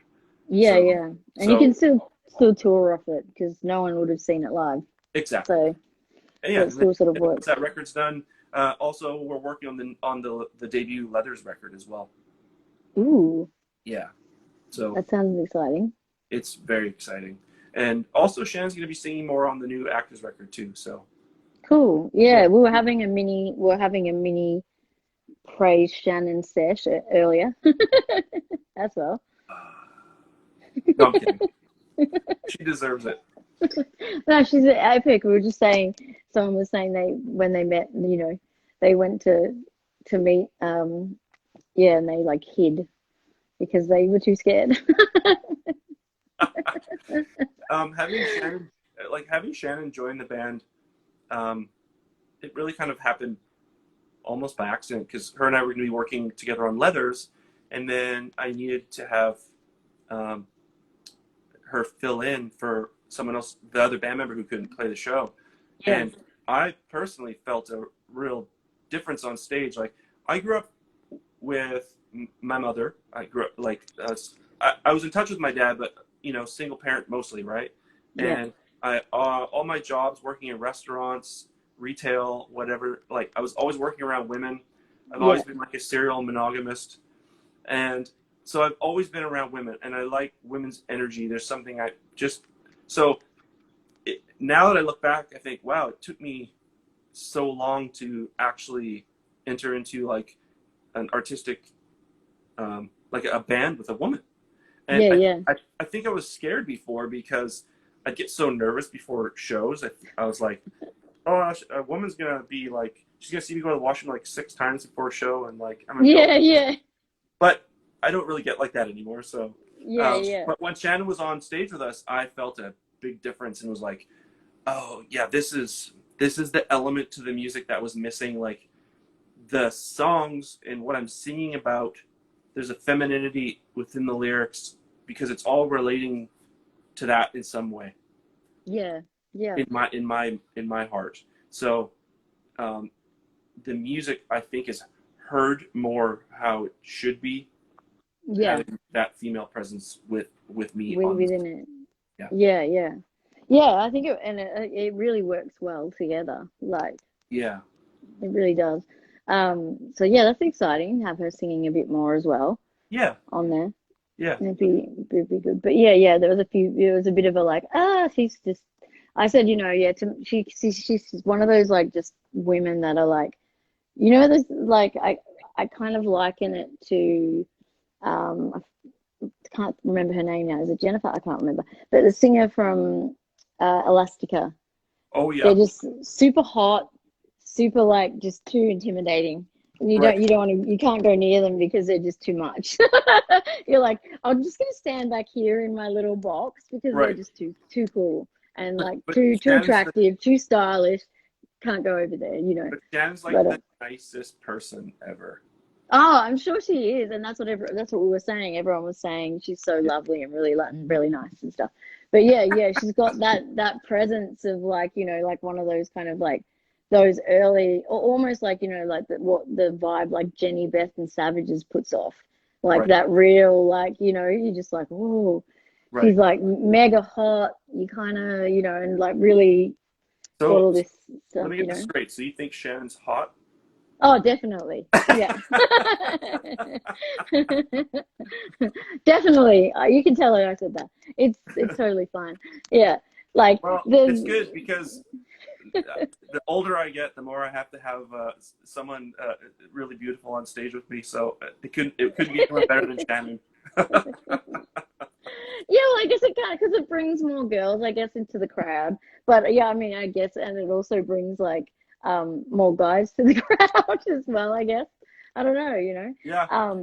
Yeah, So, yeah. And you can still tour off it because no one would have seen it live. exactly. So Yeah, it still sort of once works. that record's done, also we're working on the debut Leathers record as well. Ooh, Yeah, so that sounds exciting. it's very exciting. And also Shannon's gonna be singing more on the new Actors record too. So Cool. Yeah, yeah. we were having a mini praise Shannon sesh earlier as well. No, I'm kidding. She deserves it. No, she's epic. We were just saying, someone was saying when they met, they went to meet, yeah, and they like hid because they were too scared. Having Shannon join the band, it really kind of happened almost by accident, because her and I were going to be working together on Leathers, and then I needed to have her fill in for someone else, the other band member who couldn't play the show. Yeah. And I personally felt a real difference on stage. Like, I grew up with my mother. I grew up I was in touch with my dad, but single parent mostly, right? Yeah. And I all my jobs, working in restaurants, retail, whatever, like I was always working around women. I've always been like a serial monogamist, and so I've always been around women, and I like women's energy. There's something now that I look back, I think, wow, it took me so long to actually enter into like an artistic, like a band with a woman. And I think I was scared before, because I'd get so nervous before shows. I was like, oh, a woman's gonna be like, she's gonna see me go to the washroom like 6 times before a show, and like I'm gonna go. Yeah. But I don't really get like that anymore. So Yeah. But when Shannon was on stage with us, I felt a big difference and was like, oh yeah, this is the element to the music that was missing. Like, the songs and what I'm singing about, there's a femininity within the lyrics, because it's all relating to that in some way. Yeah. In my heart. So the music, I think, is heard more how it should be. Yeah. Having that female presence with me Within it. Yeah. Yeah, I think it really works well together. Like, Yeah. it really does. So yeah, that's exciting. Have her singing a bit more as well. Yeah. On there. Yeah. It'd be good. But yeah, there was a bit of a like, she's just, I said, she's one of those like just women that are like, this like I kind of liken it to I can't remember her name now. Is it Jennifer? I can't remember. But the singer from Elastica. Oh yeah. They're just super hot, super like just too intimidating. And you can't go near them because they're just too much. You're like, I'm just gonna stand back here in my little box because they're just too cool and like too attractive, too stylish. Can't go over there, But Shannon's like the nicest person ever. Oh, I'm sure she is, and that's what we were saying. Everyone was saying she's so lovely and really nice and stuff. But yeah, she's got that presence of like, like one of those kind of like those early, or almost like, like what the vibe like Jenny Beth and Savages puts off, like that real, like, you're just like, whoa, she's like mega hot. You kind of, and like really got all this stuff. Let me get this straight. So you think Shannon's hot? Oh, definitely. Yeah. Definitely. You can tell her I said that. It's totally fine. Yeah. Like, it's good, because the older I get, the more I have to have someone really beautiful on stage with me. So it couldn't be anyone better than Shannon. Yeah, well, I guess it can, because it brings more girls, I guess, into the crowd. But yeah, I mean, I guess, and it also brings like more guys to the crowd as well, I guess. I don't know, Yeah.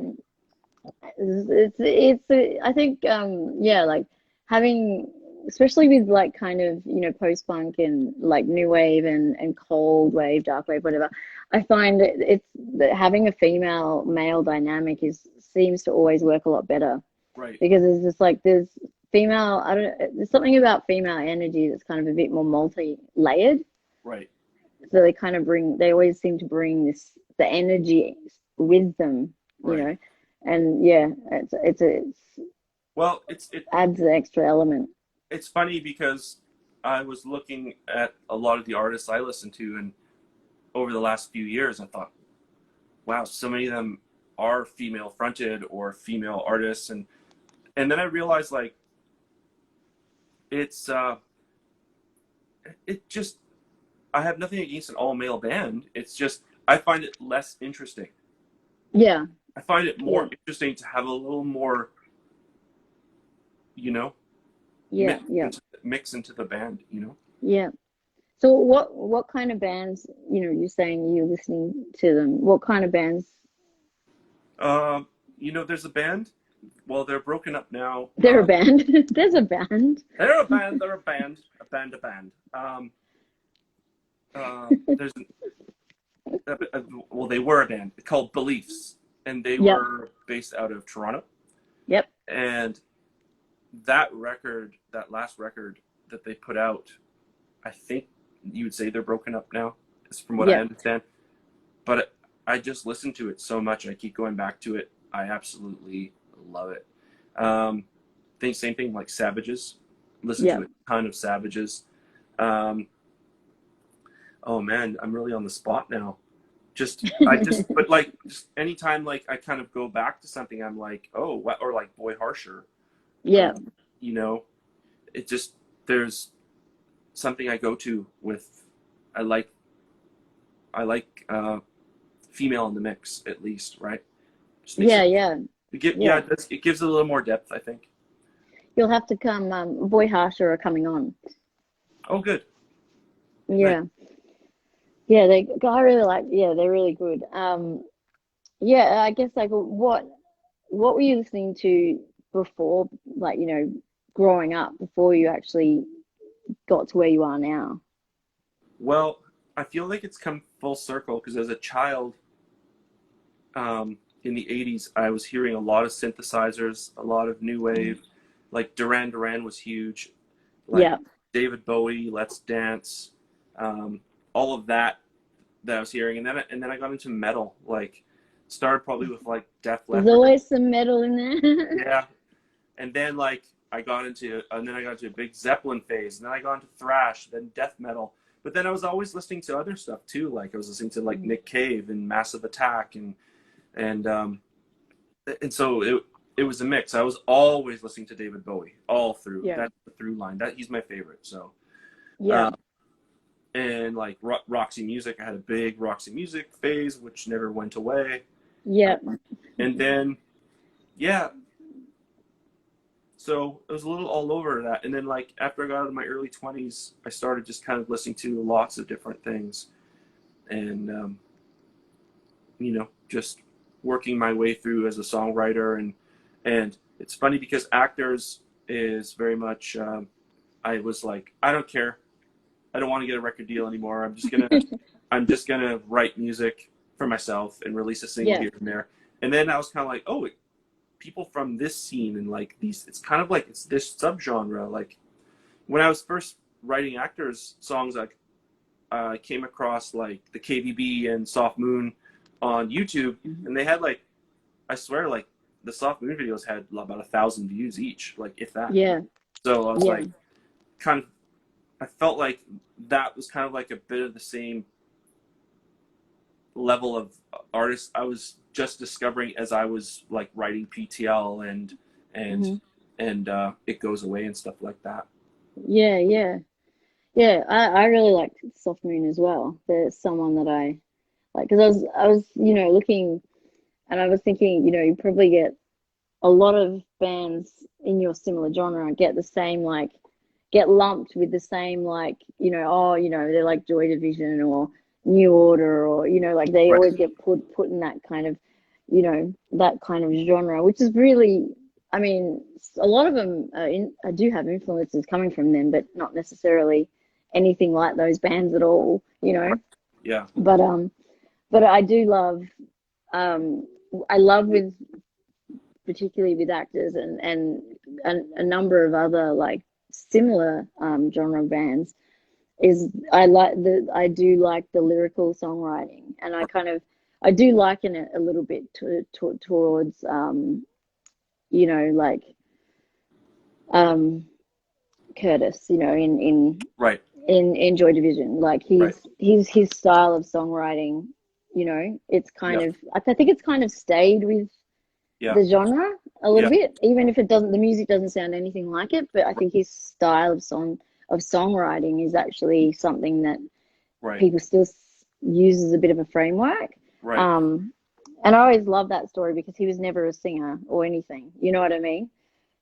I think yeah, like having, especially with like kind of, you know, post-punk and like new wave and cold wave, dark wave, whatever. I find that it's that having a female male dynamic is seems to always work a lot better, Right. because it's just like there's female, I don't, there's something about female energy that's kind of a bit more multi-layered. Right. So they kind of bring, they always seem to bring this, the energy with them, you Right. know. And yeah, it's Well, adds the extra element. it's funny because I was looking at a lot of the artists I listen to, and over the last few years, I thought, wow, so many of them are female fronted or female artists, and then I realized like it's it just I have nothing against an all male band. It's just I find it less interesting. Yeah, I find it yeah, more interesting to have a little more, you know, yeah, yeah, mix into the band, you know. yeah. So what kind of bands, you know, you're saying you're listening to them. What kind of bands? You know, there's a band. Well, they're broken up now. They're a band. There's a band. They're a band. They're a band. A band. There's well, they were a band called Beliefs, and they Yep, were based out of Toronto. yep, And that record, that last record that they put out, I think you would say they're broken up now, is from what I yep, understand. But I just listened to it so much. I keep going back to it. I absolutely love it. Think same thing like Savages. Listen to yep. a ton of Savages. Um, oh man, I'm really on the spot now. But like, just anytime like I kind of go back to something, I'm like, oh, what, or like Boy Harsher, Yeah, you know, it just, there's something I go to with, I like, I like female in the mix at least, right? Just makes yeah, it, yeah, yeah, yeah. it gives it a little more depth, I think. You'll have to come. Boy Harsher are coming on. Oh, good. Nice. Yeah, yeah. I really like. Yeah, they're really good. Yeah, I guess like what were you listening to before, like, you know, growing up, before you actually got to where you are now? Well, I feel like it's come full circle because as a child, in the 80s, I was hearing a lot of synthesizers, a lot of new wave. Like Duran Duran was huge. Like Yeah, David Bowie, Let's Dance, all of that I was hearing. And then I got into metal. Like started probably with like Def there's Leppard. always some metal in there. Yeah. And then like and then I got into a big Zeppelin phase. And then I got into thrash, then death metal. But then I was always listening to other stuff too. Like I was listening to like Nick Cave and Massive Attack and so it was a mix. I was always listening to David Bowie all through. Yeah, That's the through line. That he's my favorite. So yeah, uh, and like Roxy Music, I had a big Roxy Music phase, which never went away. yeah, And then yeah, so it was a little all over that. And then like after I got out of my early 20s, I started just kind of listening to lots of different things, and you know, just working my way through as a songwriter. And it's funny because Actors is very much I was like, I don't care, I don't want to get a record deal anymore. I'm just gonna write music for myself and release a single yeah, here and there. And then I was kind of like, oh, people from this scene and like these, it's kind of like it's this subgenre. Like when I was first writing Actors songs, like I came across like the KVB and Soft Moon on YouTube, and they had like, I swear, like the Soft Moon videos had about 1,000 views each, like if that. yeah, So I was yeah, like, kind of, I felt like that was kind of like a bit of the same level of artist I was just discovering as I was like writing PTL and hmm and It Goes Away and stuff like that. yeah, yeah, yeah. I really liked Soft Moon as well. There's someone that I like, because I was, you know, looking, and I was thinking, you know, you probably get a lot of bands in your similar genre get the same, like, get lumped with the same, like, you know, oh, you know, they're like Joy Division or New Order, or, you know, like they Right. always get put in that kind of, you know, that kind of genre, which is really, I mean, a lot of them I do have influences coming from them, but not necessarily anything like those bands at all, you know. Yeah. But I do love, um, I love with particularly with actors and a number of other like similar genre bands is I do like the lyrical songwriting, and I do liken it a little bit towards you know, like um Curtis, you know, Right. in Joy Division, like Right. his style of songwriting, you know, it's kind Yeah. of I think it's kind of stayed with Yeah. the genre a Yeah. little bit, even if the music doesn't sound anything like it. But I think his style of songwriting is actually something that Right. people still use as a bit of a framework. Right. Um, and I always love that story because he was never a singer or anything. You know what I mean?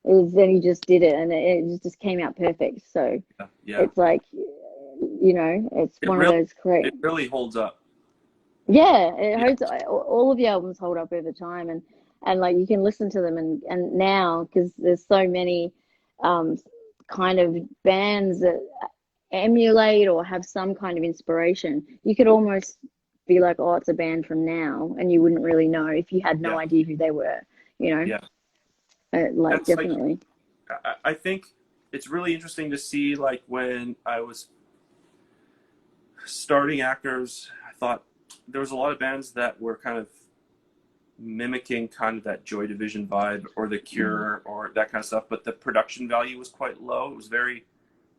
It was then he just did it, and it just came out perfect. So Yeah. Yeah. it's like, you know, it's It one of really, those great. it really holds up. Yeah, it Yeah. holds, all of the albums hold up over time, and like you can listen to them and now because there's so many um kind of bands that emulate or have some kind of inspiration. You could almost be like, oh, it's a band from now, and you wouldn't really know if you had no Yeah. idea who they were, you know. Yeah. Like That's like, definitely. I think it's really interesting to see, like, when I was starting actors, I thought there was a lot of bands that were kind of mimicking kind of that Joy Division vibe or The Cure or that kind of stuff, but the production value was quite low. It was very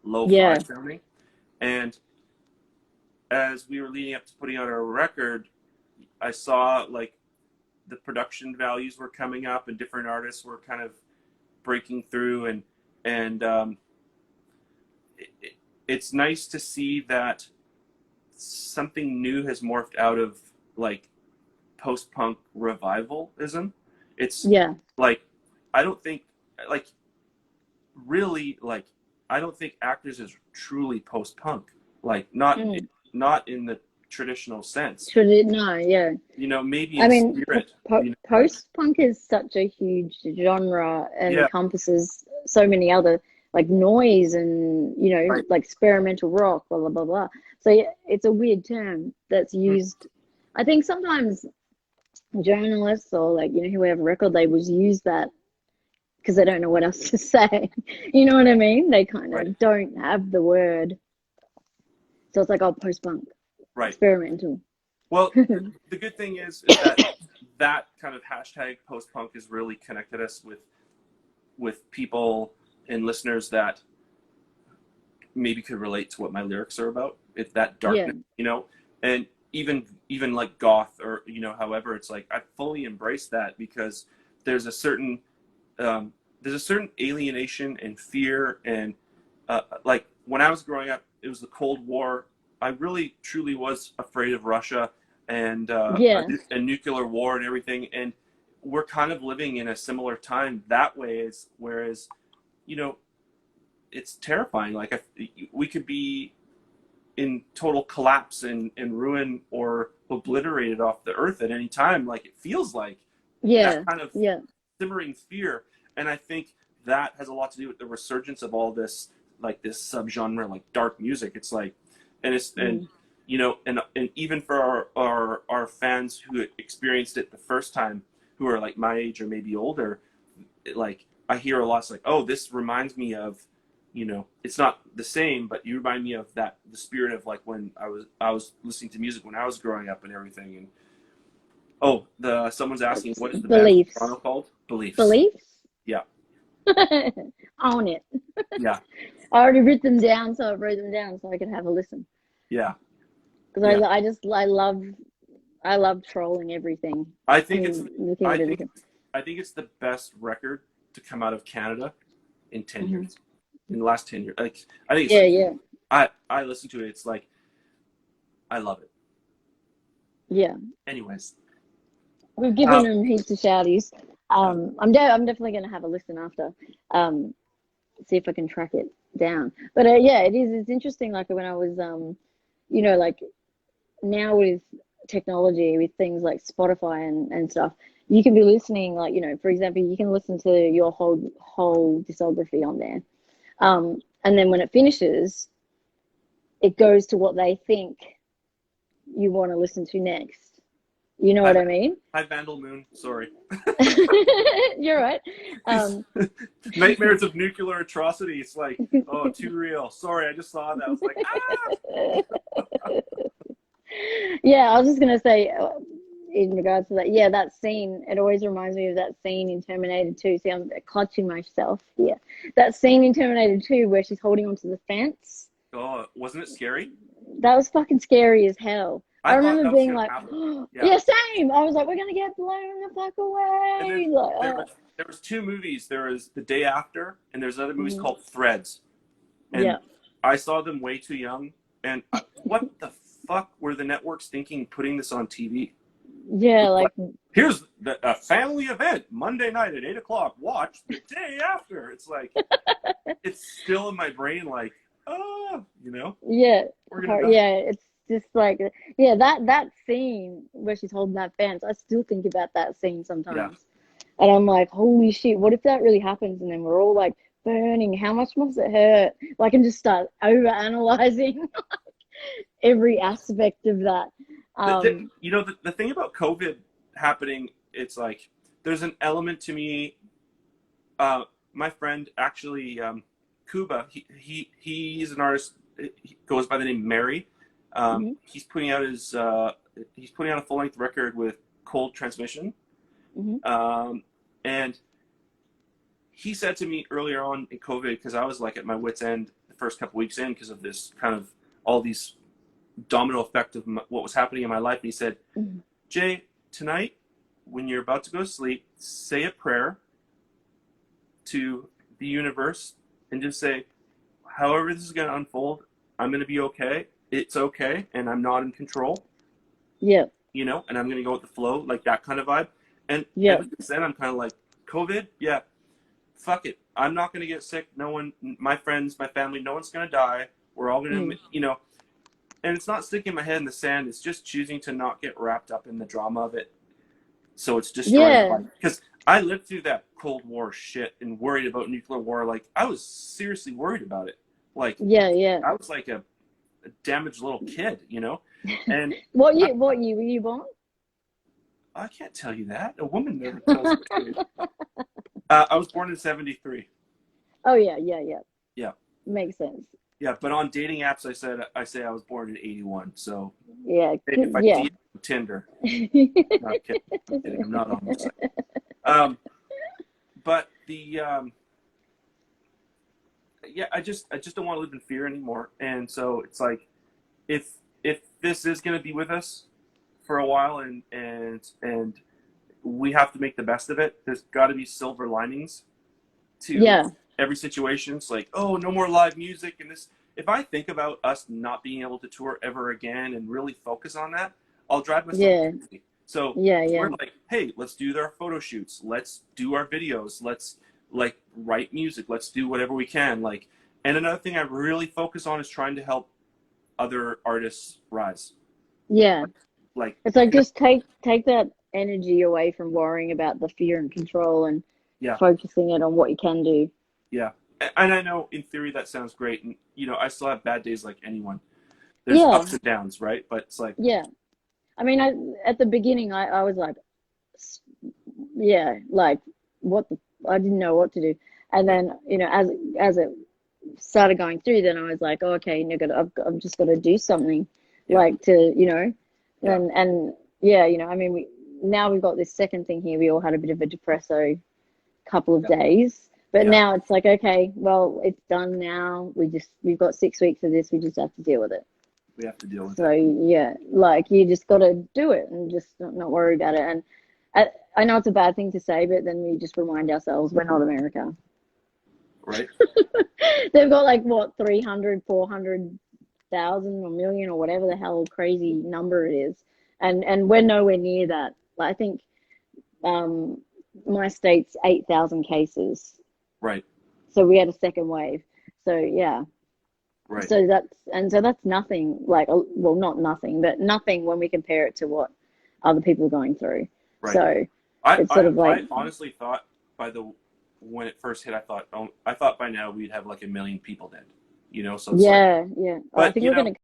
lo-fi Yeah, sounding. And as we were leading up to putting out our record, I saw like the production values were coming up and different artists were kind of breaking through, and it's nice to see that something new has morphed out of like post-punk revivalism. It's yeah, like I don't think like really like I don't think Actors is truly post-punk. Like mm. not in the traditional sense. Should it? No, yeah. You know, maybe I in mean, spirit. You know, like post-punk is such a huge genre and yeah, encompasses so many other like noise and, you know, right. like experimental rock, blah blah blah blah. So yeah, it's a weird term that's Mm, used. I think sometimes journalists or like, you know, whoever record labels use that because they don't know what else to say. You know what I mean? They kind right. of don't have the word, so it's like, oh, post-punk, Right. experimental. Well, the good thing is that that kind of hashtag post punk has really connected us with people and listeners that maybe could relate to what my lyrics are about. It's that Yeah, darkness, you know, and even like goth or you know, however, it's like I fully embrace that because there's a certain there's a certain alienation and fear and like when I was growing up, it was the Cold War. I really truly was afraid of Russia and yeah, a nuclear war and everything. And we're kind of living in a similar time that way. Is whereas, you know, it's terrifying. Like we could be in total collapse and ruin or obliterated off the earth at any time. Like it feels like yeah, that kind of yeah. simmering fear. And I think that has a lot to do with the resurgence of all this, like this subgenre, like dark music. It's like, and Mm. you know, and even for our fans who experienced it the first time, who are like my age or maybe older, like I hear a lot. It's like, oh, this reminds me of, you know, it's not the same, but you remind me of that the spirit of like when I was listening to music when I was growing up and everything. And oh, the someone's asking what is the band from Beliefs. Toronto called? Beliefs. Beliefs? Yeah, Own it. yeah, I already wrote them down, so I wrote them down so I could have a listen. yeah, Because yeah. I love trolling everything I think it's and looking I at think everything. I think it's the best record to come out of Canada in 10 Hmm. years. In the last 10 years. Like I think it's Yeah, like yeah, I listen to it, it's like I love it. yeah. Anyways. We've given Uh, them heaps of shouties. uh, I'm definitely gonna have a listen after. Um, See if I can track it down. But yeah, it's interesting. Like when I was you know, like now with technology, with things like Spotify and stuff, you can be listening, like, you know, for example, you can listen to your whole discography on there. And then when it finishes, it goes to what they think you want to listen to next. You know Hi, what I mean? hi, Vandal Moon. Sorry. You're right. Nightmares of nuclear atrocity. It's like, oh, too real. Sorry, I just saw that. I was like, ah. Yeah, I was just gonna say, in regards to that, yeah, that scene, it always reminds me of that scene in Terminator 2. See, I'm clutching myself here. That scene in Terminator 2 where she's holding onto the fence. Oh, wasn't it scary? That was fucking scary as hell. I I thought remember that was being gonna like, happen. oh, Yeah. yeah, same. I was like, we're gonna get blown the fuck And away. then Like, there was two movies. There was The Day After, and there's other movies Mhm. called Threads. And Yeah. I saw them way too young. And what the fuck were the networks thinking putting this on TV? Yeah, like, Here's a family event Monday night at 8 o'clock. Watch The Day After. It's like, it's still in my brain, like, oh, you know, yeah, we're gonna die. yeah. It's just like, yeah, that scene where she's holding that fence. I still think about that scene sometimes. Yeah. And I'm like, holy shit, what if that really happens? And then we're all like burning. How much must it hurt? Like, and just start over analyzing every aspect of that. You know, the thing about COVID happening, it's like, there's an element to me. My friend, actually, Kuba, he's an artist. He goes by the name Mary. Mhm. He's putting out a full length record with Cold Transmission. Mhm. And he said to me earlier on in COVID, because I was like at my wit's end the first couple weeks in because of this kind of all these domino effect of what was happening in my life. And he said, Mhm. Jay, tonight when you're about to go to sleep, say a prayer to the universe and just say, however this is going to unfold, I'm going to be okay. It's okay, and I'm not in control. Yeah. You know, and I'm going to go with the flow, like that kind of vibe. And Yeah. ever since then, I'm kind of like, COVID, yeah, fuck it. I'm not going to get sick. No one, my friends, my family, no one's going to die. We're all going to, you know, and it's not sticking my head in the sand. It's just choosing to not get wrapped up in the drama of it. So it's destroying Yeah. life. Because I lived through that Cold War shit and worried about nuclear war. Like, I was seriously worried about it. Like, Yeah. I was like a damaged little kid, you know? And What year were you born? I can't tell you that. A woman never tells me. I was born in 73. Oh yeah. Yeah. Makes sense. Yeah, but on dating apps, I say I was born in 81. So Yeah. if I Yeah. see it on Tinder, no, I'm kidding. I'm not on this side. But yeah, I just don't want to live in fear anymore. And so it's like, if this is going to be with us for a while, and we have to make the best of it, there's got to be silver linings to every situation. It's like, oh, no more live music and this. If I think about us not being able to tour ever again and really focus on that, I'll drive myself crazy. So we're like, hey, let's do our photo shoots. Let's do our videos. Let's like write music. Let's do whatever we can. Like, and another thing I really focus on is trying to help other artists rise. Yeah. Like, it's like, just take that energy away from worrying about the fear and control and focusing it on what you can do. Yeah. And I know in theory that sounds great. And, you know, I still have bad days like anyone. There's ups and downs, right? But it's like. Yeah. I mean, at the beginning, I was like, like, I didn't know what to do. And then, you know, as it started going through, then I was like, oh, okay, I've just got to do something, like, to, you know, and yeah, you know, I mean, we've got this second thing here. We all had a bit of a depresso couple of days, but now it's like, okay, well, it's done now. We've got 6 weeks of this. We just have to deal with it. We have to deal with it. So yeah, like, you just got to do it and just not worry about it. And I know it's a bad thing to say, but then we just remind ourselves we're not America. Right. They've got like, what, 300, 400,000 or million or whatever the hell crazy number it is. And we're nowhere near that. Like, I think my state's 8,000 cases. Right. So we had a second wave. So yeah. Right. So that's nothing, like, well, not nothing, but nothing when we compare it to what other people are going through. Right. So It's sort of like, I honestly thought when it first hit, I thought by now we'd have like 1 million people dead. You know, so it's like, yeah, yeah. I but think you we're know, gonna